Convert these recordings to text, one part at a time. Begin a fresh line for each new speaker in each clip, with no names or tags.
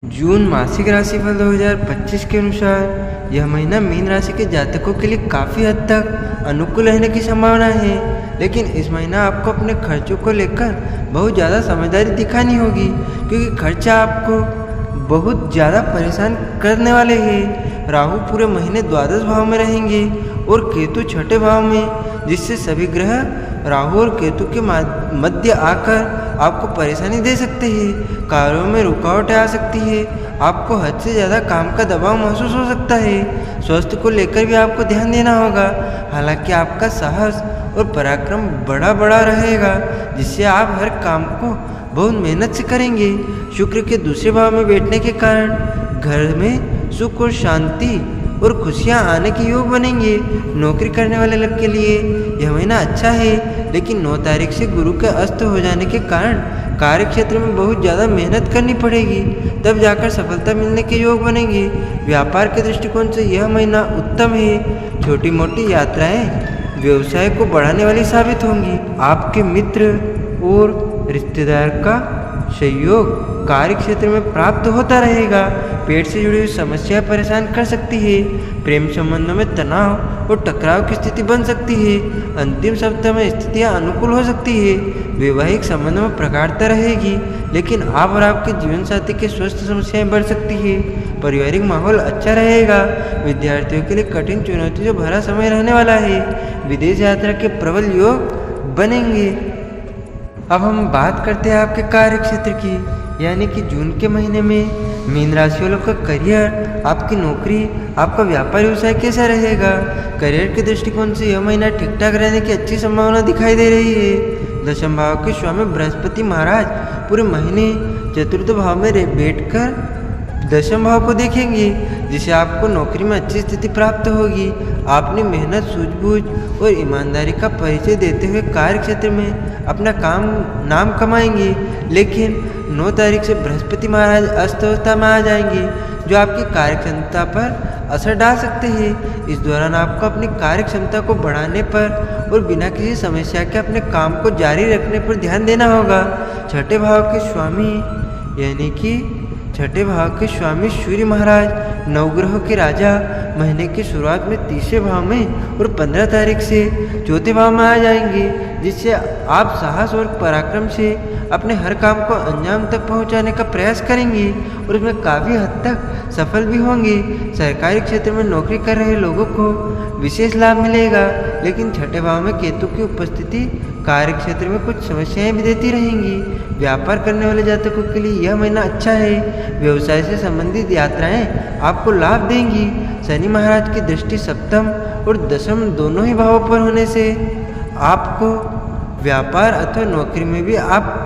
जून मासिक राशिफल 2025 के अनुसार यह महीना मीन राशि के जातकों के लिए काफ़ी हद तक अनुकूल रहने की संभावना है। लेकिन इस महीना आपको अपने खर्चों को लेकर बहुत ज़्यादा समझदारी दिखानी होगी, क्योंकि खर्चा आपको बहुत ज़्यादा परेशान करने वाले हैं। राहु पूरे महीने द्वादश भाव में रहेंगे और केतु छठे भाव में, जिससे सभी ग्रह राहु और केतु के मध्य आकर आपको परेशानी दे सकते हैं। कार्यों में रुकावटें आ सकती है, आपको हद से ज़्यादा काम का दबाव महसूस हो सकता है। स्वास्थ्य को लेकर भी आपको ध्यान देना होगा। हालांकि आपका साहस और पराक्रम बड़ा रहेगा, जिससे आप हर काम को बहुत मेहनत से करेंगे। शुक्र के दूसरे भाव में बैठने के कारण घर में सुख और शांति और खुशियां आने के योग बनेंगे। नौकरी करने वाले लोग के लिए यह महीना अच्छा है, लेकिन 9 तारीख से गुरु के अस्त हो जाने के कारण कार्य क्षेत्र में बहुत ज़्यादा मेहनत करनी पड़ेगी, तब जाकर सफलता मिलने के योग बनेंगे। व्यापार के दृष्टिकोण से यह महीना उत्तम है। छोटी मोटी यात्राएं व्यवसाय को बढ़ाने वाली साबित होंगी। आपके मित्र और रिश्तेदार का सहयोग कार्य क्षेत्र में प्राप्त होता रहेगा। पेट से जुड़ी हुई समस्याएं परेशान कर सकती है। प्रेम संबंधों में तनाव और टकराव की स्थिति बन सकती है। अंतिम सप्ताह में स्थितियां अनुकूल हो सकती है। वैवाहिक संबंधों में प्रगाढ़ता रहेगी, लेकिन आप और आपके जीवन साथी के स्वास्थ्य समस्याएं बढ़ सकती है। पारिवारिक माहौल अच्छा रहेगा। विद्यार्थियों के लिए कठिन चुनौतियों से भरा समय रहने वाला है। विदेश यात्रा के प्रबल योग बनेंगे। अब हम बात करते हैं आपके कार्य क्षेत्र की, यानी कि जून के महीने में मीन राशि वालों का करियर, आपकी नौकरी, आपका व्यापार व्यवसाय कैसा रहेगा। करियर के दृष्टिकोण से यह महीना ठीक ठाक रहने की अच्छी संभावना दिखाई दे रही है। दशम भाव के स्वामी बृहस्पति महाराज पूरे महीने चतुर्थ भाव में बैठकर दशम भाव को देखेंगे, जिससे आपको नौकरी में अच्छी स्थिति प्राप्त होगी। आपने मेहनत, सूझबूझ और ईमानदारी का परिचय देते हुए कार्य क्षेत्र में अपना नाम कमाएंगे। लेकिन 9 तारीख से बृहस्पति महाराज अस्त अवस्था में आ जाएंगे, जो आपकी कार्य क्षमता पर असर डाल सकते हैं। इस दौरान आपको अपनी कार्य क्षमता को बढ़ाने पर और बिना किसी समस्या के अपने काम को जारी रखने पर ध्यान देना होगा। छठे भाव के स्वामी यानी कि छठे भाव के स्वामी सूर्य महाराज नवग्रहों के राजा महीने की शुरुआत में तीसरे भाव में और 15 तारीख से चौथे भाव में आ जाएंगे, जिससे आप साहस और पराक्रम से अपने हर काम को अंजाम तक पहुंचाने का प्रयास करेंगे और उसमें काफ़ी हद तक सफल भी होंगे। सरकारी क्षेत्र में नौकरी कर रहे लोगों को विशेष लाभ मिलेगा, लेकिन छठे भाव में केतु की उपस्थिति कार्य क्षेत्र में कुछ समस्याएं भी देती रहेंगी। व्यापार करने वाले जातकों के लिए यह महीना अच्छा है। व्यवसाय से संबंधित यात्राएं आपको लाभ देंगी। शनि महाराज की दृष्टि सप्तम और दशम दोनों ही भावों पर होने से आपको व्यापार अथवा नौकरी में भी आप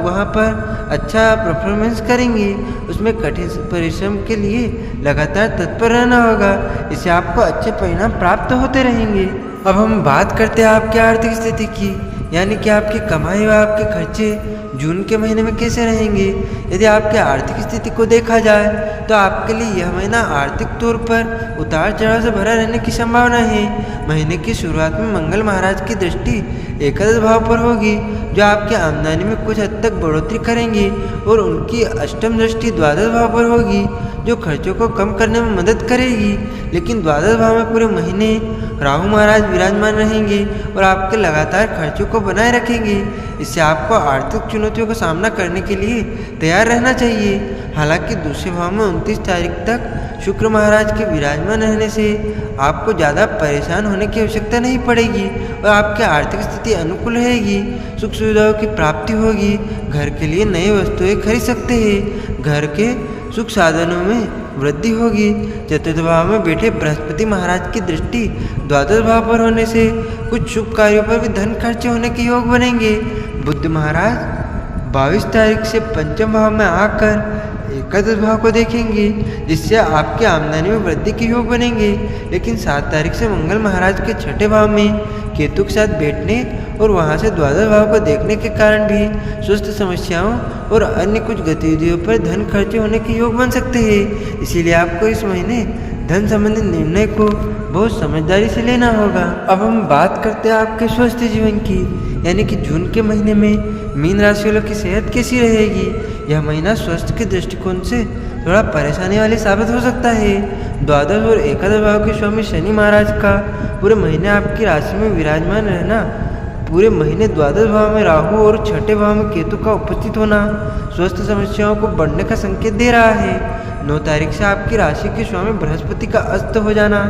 वहाँ पर अच्छा परफॉर्मेंस करेंगे। उसमें कठिन परिश्रम के लिए लगातार तत्पर रहना होगा, इससे आपको अच्छे परिणाम प्राप्त होते रहेंगे। अब हम बात करते हैं आपकी आर्थिक स्थिति की, यानी कि आपकी कमाई व आपके खर्चे जून के महीने में कैसे रहेंगे। यदि आपकी आर्थिक स्थिति को देखा जाए तो आपके लिए यह महीना आर्थिक तौर पर उतार चढ़ाव से भरा रहने की संभावना है। महीने की शुरुआत में मंगल महाराज की दृष्टि एकादश भाव पर होगी, जो आपकी आमदनी में कुछ हद तक बढ़ोतरी करेंगी, और उनकी अष्टम दृष्टि द्वादश भाव पर होगी, जो खर्चों को कम करने में मदद करेगी। लेकिन द्वादश भाव में पूरे महीने राहु महाराज विराजमान रहेंगे और आपके लगातार खर्चों को बनाए रखेंगे। इससे आपको आर्थिक चुनौतियों का सामना करने के लिए तैयार रहना चाहिए। हालांकि दूसरे भाव में 29 तारीख तक शुक्र महाराज के विराजमान रहने से आपको ज़्यादा परेशान होने की आवश्यकता नहीं पड़ेगी और आपकी आर्थिक स्थिति अनुकूल रहेगी। सुख सुविधाओं की प्राप्ति होगी। घर के लिए नई वस्तुएं खरीद सकते हैं। घर के सुख साधनों में वृद्धि होगी। चतुर्थ भाव में बैठे बृहस्पति महाराज की दृष्टि द्वादश भाव पर होने से कुछ शुभ कार्यों पर भी धन खर्चे होने के योग बनेंगे। बुध महाराज 22 तारीख से पंचम भाव में आकर एकादश भाव को देखेंगे, जिससे आपकी आमदनी में वृद्धि के योग बनेंगे। लेकिन 7 तारीख से मंगल महाराज के छठे भाव में केतु के साथ बैठने और वहां से द्वादश भाव को देखने के कारण भी स्वास्थ्य समस्याओं और अन्य कुछ गतिविधियों पर धन खर्चे होने के योग बन सकते हैं। इसीलिए आपको इस महीने धन संबंधी निर्णय को बहुत समझदारी से लेना होगा। अब हम बात करते हैं आपके स्वस्थ जीवन की, यानी कि जून के महीने में मीन राशि वालों की सेहत कैसी रहेगी। यह महीना स्वास्थ्य के दृष्टिकोण से थोड़ा परेशानी वाली साबित हो सकता है। द्वादश और एकादश भाव के स्वामी शनि महाराज का पूरे महीने आपकी राशि में विराजमान रहना, पूरे महीने द्वादश भाव में राहु और छठे भाव में केतु का उपस्थित होना स्वास्थ्य समस्याओं को बढ़ने का संकेत दे रहा है। 9 तारीख से आपकी राशि के स्वामी बृहस्पति का अस्त हो जाना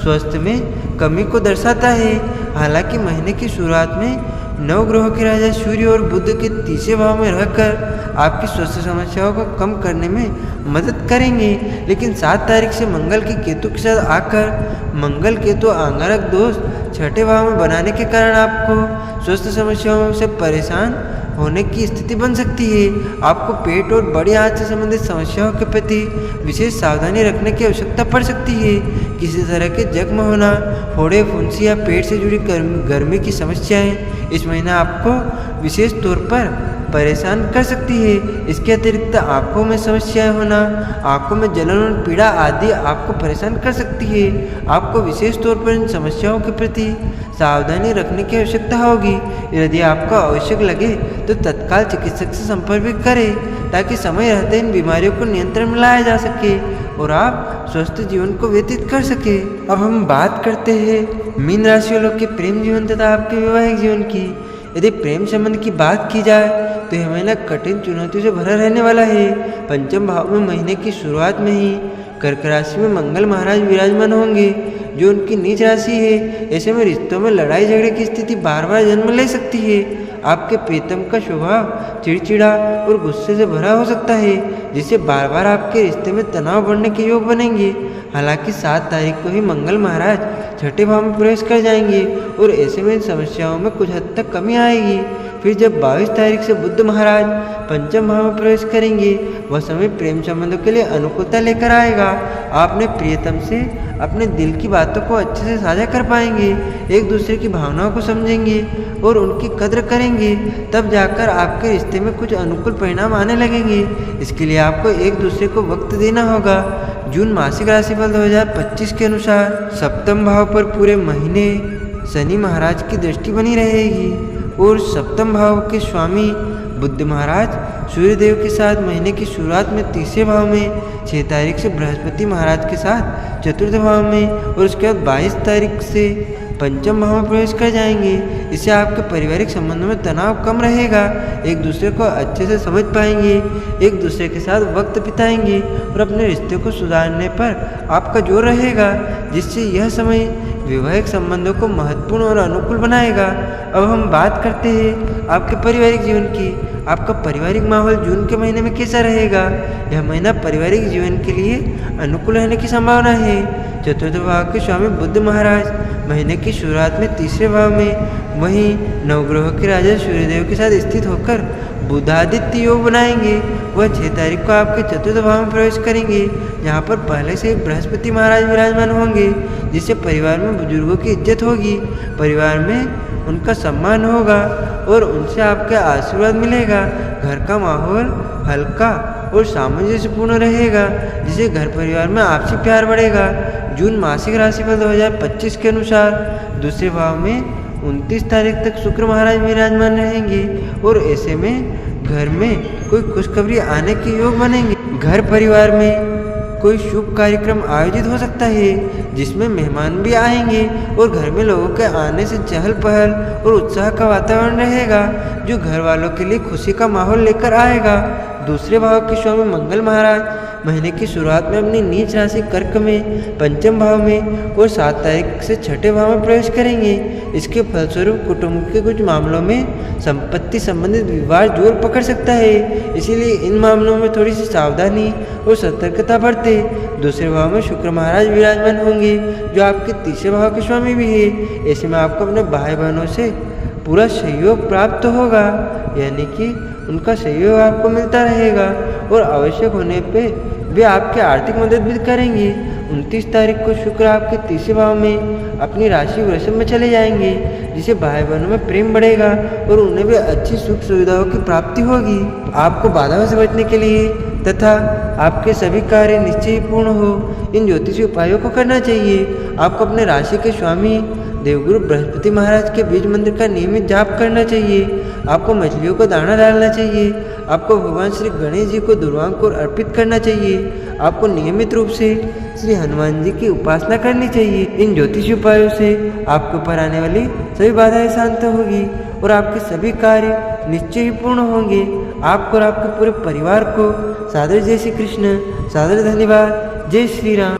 स्वास्थ्य में कमी को दर्शाता है। हालांकि महीने की शुरुआत में नवग्रहों के राजा सूर्य और बुध के तीसरे भाव में रहकर आपकी स्वास्थ्य समस्याओं को कम करने में मदद करेंगे, लेकिन 7 तारीख से मंगल के केतु के साथ आकर मंगल केतु अंगारक दोष छठे भाव में बनाने के कारण आपको स्वास्थ्य समस्याओं से परेशान होने की स्थिति बन सकती है। आपको पेट और बड़ी आंत से संबंधित समस्याओं के प्रति विशेष सावधानी रखने की आवश्यकता पड़ सकती है। किसी तरह के जख्म होना, फोड़े, फुंसी या पेट से जुड़ी गर्मी की समस्याएं इस महीने आपको विशेष तौर पर परेशान कर सकती है। इसके अतिरिक्त आंखों में समस्याएं होना, आंखों में जलन और पीड़ा आदि आपको परेशान कर सकती है। आपको विशेष तौर पर इन समस्याओं के प्रति सावधानी रखने की आवश्यकता होगी। यदि आपको आवश्यक लगे तो तत्काल चिकित्सक से संपर्क भी करें ताकि समय रहते इन बीमारियों को नियंत्रण में लाया जा सके और आप स्वस्थ जीवन को व्यतीत कर सके। अब हम बात करते हैं मीन राशि वालों के प्रेम जीवन तथा आपके वैवाहिक जीवन की। यदि प्रेम संबंध की बात की जाए तो यह महीना कठिन चुनौतियों से भरा रहने वाला है। पंचम भाव में महीने की शुरुआत में ही कर्क राशि में मंगल महाराज विराजमान होंगे जो उनकी नीच राशि है। ऐसे में रिश्तों में लड़ाई झगड़े की स्थिति बार बार जन्म ले सकती है। आपके प्रीतम का स्वभाव चिड़चिड़ा और गुस्से से भरा हो सकता है जिससे बार बार आपके रिश्ते में तनाव बढ़ने के योग बनेंगे। हालांकि 7 तारीख को ही मंगल महाराज छठे भाव में प्रवेश कर जाएंगे और ऐसे में इन समस्याओं में कुछ हद तक कमी आएगी। फिर जब 22 तारीख से बुध महाराज पंचम भाव में प्रवेश करेंगे वह समय प्रेम संबंधों के लिए अनुकूलता लेकर आएगा। आप अपने प्रियतम से अपने दिल की बातों को अच्छे से साझा कर पाएंगे, एक दूसरे की भावनाओं को समझेंगे और उनकी कद्र करेंगे। तब जाकर आपके रिश्ते में कुछ अनुकूल परिणाम आने लगेंगे। इसके लिए आपको एक दूसरे को वक्त देना होगा। जून मासिक राशिफल 2025 के अनुसार सप्तम भाव पर पूरे महीने शनि महाराज की दृष्टि बनी रहेगी और सप्तम भाव के स्वामी बुध महाराज सूर्यदेव के साथ महीने की शुरुआत में तीसरे भाव में, 6 तारीख से बृहस्पति महाराज के साथ चतुर्थ भाव में और उसके बाद 22 तारीख से पंचम भाव में प्रवेश कर जाएंगे। इससे आपके पारिवारिक संबंधों में तनाव कम रहेगा, एक दूसरे को अच्छे से समझ पाएंगे, एक दूसरे के साथ वक्त बिताएंगे और अपने रिश्ते को सुधारने पर आपका जोर रहेगा, जिससे यह समय वैवाहिक संबंधों को महत्वपूर्ण और अनुकूल बनाएगा। अब हम बात करते हैं आपके पारिवारिक जीवन की। आपका पारिवारिक माहौल जून के महीने में कैसा रहेगा? यह महीना पारिवारिक जीवन के लिए अनुकूल रहने की संभावना है। चतुर्थ भाव के स्वामी बुध महाराज महीने की शुरुआत में तीसरे भाव में, वहीं नवग्रहों के राजा सूर्यदेव के साथ स्थित होकर बुधादित्य योग बनाएंगे। वह 6 तारीख को आपके चतुर्थ भाव में प्रवेश करेंगे, जहाँ पर पहले से ही बृहस्पति महाराज विराजमान होंगे, जिससे परिवार में बुजुर्गों की इज्जत होगी, परिवार में उनका सम्मान होगा और उनसे आपके आशीर्वाद मिलेगा। घर का माहौल हल्का और सामंजस्यपूर्ण रहेगा, जिससे घर परिवार में आपसी प्यार बढ़ेगा। जून मासिक राशिफल 2025 के अनुसार दूसरे भाव में 29 तारीख तक शुक्र महाराज विराजमान रहेंगे और ऐसे में घर में कोई खुशखबरी आने के योग बनेंगे। घर परिवार में कोई शुभ कार्यक्रम आयोजित हो सकता है जिसमें मेहमान भी आएंगे और घर में लोगों के आने से चहल पहल और उत्साह का वातावरण रहेगा, जो घर वालों के लिए खुशी का माहौल लेकर आएगा। दूसरे भाव के स्वामी मंगल महाराज महीने की शुरुआत में अपनी नीच राशि कर्क में पंचम भाव में और 7 तारीख से छठे भाव में प्रवेश करेंगे। इसके फलस्वरूप कुटुंब के कुछ मामलों में संपत्ति संबंधित विवाद जोर पकड़ सकता है, इसीलिए इन मामलों में थोड़ी सी सावधानी और सतर्कता बरते। दूसरे भाव में शुक्र महाराज विराजमान होंगे, जो आपके तीसरे भाव के स्वामी भी है। ऐसे में आपको अपने भाई बहनों से पूरा सहयोग प्राप्त होगा, यानी कि उनका सहयोग आपको मिलता रहेगा और आवश्यक होने पे वे आपकी आर्थिक मदद भी करेंगे। 29 तारीख को शुक्र आपके तीसरे भाव में अपनी राशि वृषभ में चले जाएंगे, जिससे भाई बहनों में प्रेम बढ़ेगा और उन्हें भी अच्छी सुख सुविधाओं की प्राप्ति होगी। आपको बाधाओं से बचने के लिए तथा आपके सभी कार्य निश्चय ही पूर्ण हो, इन ज्योतिषी उपायों को करना चाहिए। आपको अपने राशि के स्वामी देवगुरु बृहस्पति महाराज के बीज मंत्र का नियमित जाप करना चाहिए। आपको मछलियों को दाना डालना चाहिए। आपको भगवान श्री गणेश जी को दुर्वांग को अर्पित करना चाहिए। आपको नियमित रूप से श्री हनुमान जी की उपासना करनी चाहिए। इन ज्योतिषी उपायों से आपके ऊपर आने वाली सभी बाधाएं शांत होगी और आपके सभी कार्य निश्चय ही पूर्ण होंगे। आपको और आपके पूरे परिवार को सादर जय श्री कृष्ण, सादर धन्यवाद। जय श्री राम।